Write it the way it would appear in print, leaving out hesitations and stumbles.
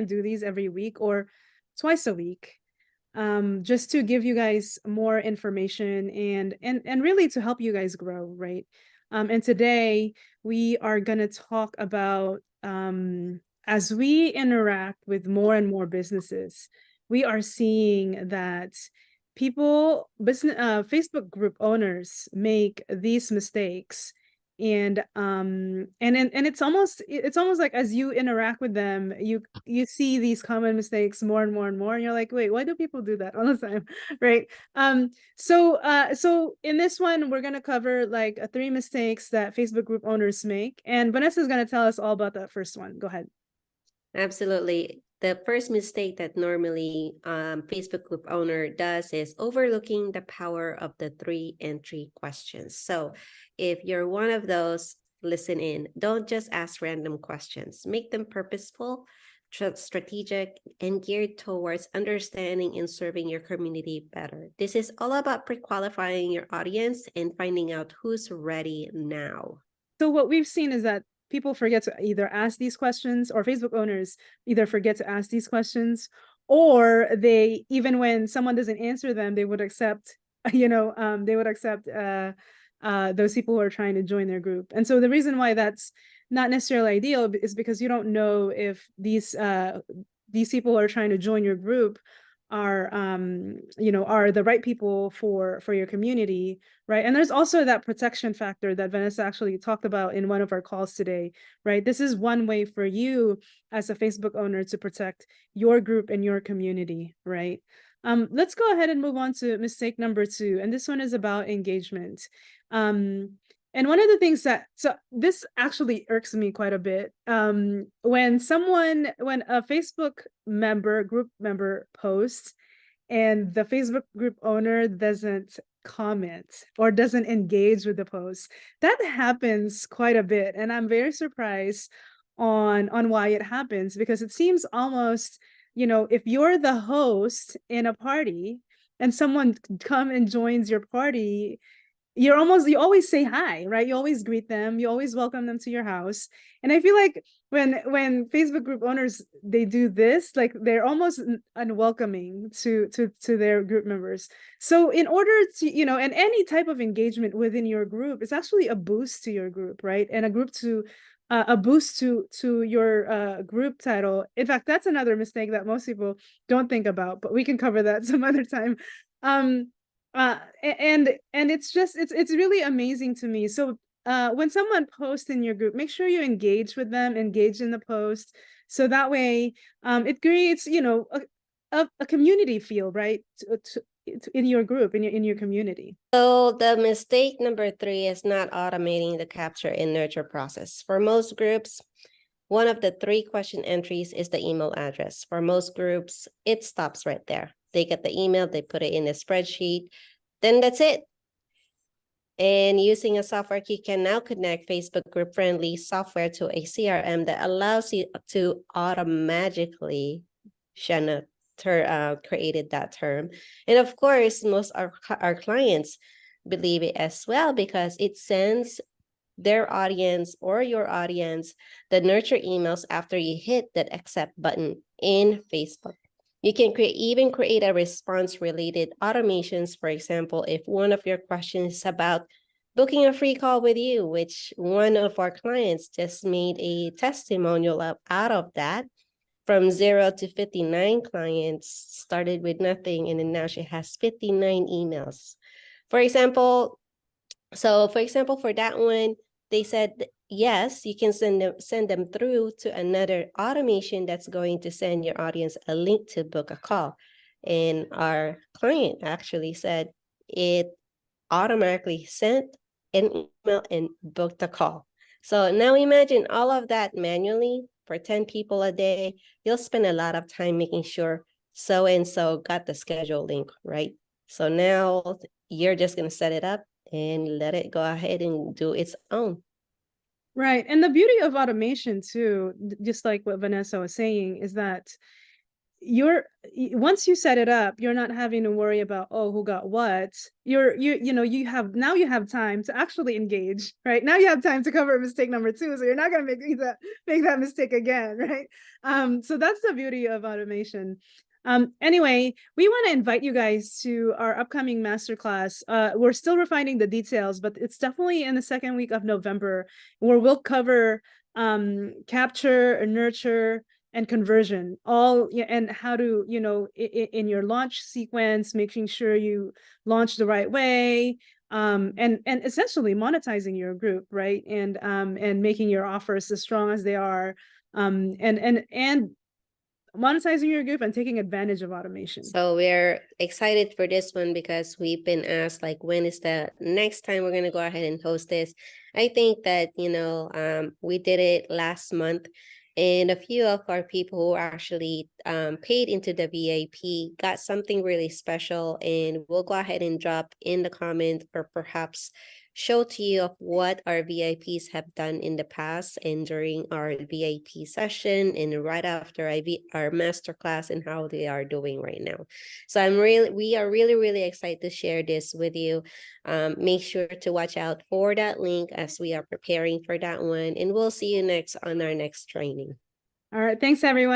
do these every week or twice a week, just to give you guys more information and really to help you guys grow, right? And today we are going to talk about as we interact with more and more businesses, we are seeing that Facebook group owners make these mistakes, and it's almost like as you interact with them, you see these common mistakes more and more and more, and you're like, wait, why do people do that all the time? Right. So in this one we're going to cover like three mistakes that Facebook group owners make, and Vanessa is going to tell us all about that first one. Go ahead. Absolutely. The first mistake that normally Facebook group owner does is overlooking the power of the 3 entry questions. So if you're one of those, listen in. Don't just ask random questions. Make them purposeful, strategic, and geared towards understanding and serving your community better. This is all about pre-qualifying your audience and finding out who's ready now. So what we've seen is that people forget to either ask these questions, or Facebook owners either forget to ask these questions, or they, even when someone doesn't answer them, they would accept, those people who are trying to join their group. And so the reason why that's not necessarily ideal is because you don't know if these people who are trying to join your group are the right people for your community, right? And there's also that protection factor that Vanessa actually talked about in one of our calls today, right? This is one way for you as a Facebook owner to protect your group and your community, right? Let's go ahead and move on to mistake number 2, and this one is about engagement. And one of the things so this actually irks me quite a bit. When a Facebook group member posts and the Facebook group owner doesn't comment or doesn't engage with the post, that happens quite a bit. And I'm very surprised on why it happens, because it seems almost, if you're the host in a party and someone come and joins your party, you always say hi, right? You always greet them, you always welcome them to your house. And I feel like when Facebook group owners, they do this, like they're almost unwelcoming to their group members. So in order to, and any type of engagement within your group is actually a boost to your group, right? And a boost to your group title. In fact, that's another mistake that most people don't think about, but we can cover that some other time. And it's really amazing to me. So when someone posts in your group, make sure you engage with them, engage in the post, so that way it creates a community feel, right, in your group, in your community. So the mistake number 3 is not automating the capture and nurture process. For most groups, one of the 3 question entries is the email address. For most groups, it stops right there. They get the email, they put it in the spreadsheet, then that's it. And using a software key can now connect Facebook group-friendly software to a CRM that allows you to automatically, Shanna created that term. And of course, most of our clients believe it as well, because it sends their audience or your audience the nurture emails after you hit that accept button in Facebook. You can even create a response-related automations. For example, if one of your questions is about booking a free call with you, which one of our clients just made a testimonial out of that, from 0 to 59 clients, started with nothing, and then now she has 59 emails. For example, for that one, they said, yes, you can send them through to another automation that's going to send your audience a link to book a call. And our client actually said it automatically sent an email and booked a call. So now imagine all of that manually for 10 people a day. You'll spend a lot of time making sure so-and-so got the schedule link, right? So now you're just going to set it up and let it go ahead and do its own. Right. And the beauty of automation too, just like what Vanessa was saying, is that once you set it up, you're not having to worry about, oh, who got what. You have time to actually engage, right? Now you have time to cover mistake number 2, so you're not going to make that mistake again, right? So that's the beauty of automation. Anyway, we want to invite you guys to our upcoming masterclass. We're still refining the details, but it's definitely in the second week of November, where we'll cover capture, nurture, and conversion, all, and how to, in your launch sequence, making sure you launch the right way, and essentially monetizing your group, right? And making your offers as strong as they are, and monetizing your group and taking advantage of automation. So we're excited for this one because we've been asked, like, when is the next time we're going to go ahead and host this? I think that, we did it last month, and a few of our people who actually paid into the VIP got something really special, and we'll go ahead and drop in the comment, or perhaps show to you of what our VIPs have done in the past and during our VIP session and right after our masterclass, and how they are doing right now. So we are really, really excited to share this with you. Make sure to watch out for that link as we are preparing for that one, and we'll see you next on our next training. All right, thanks everyone.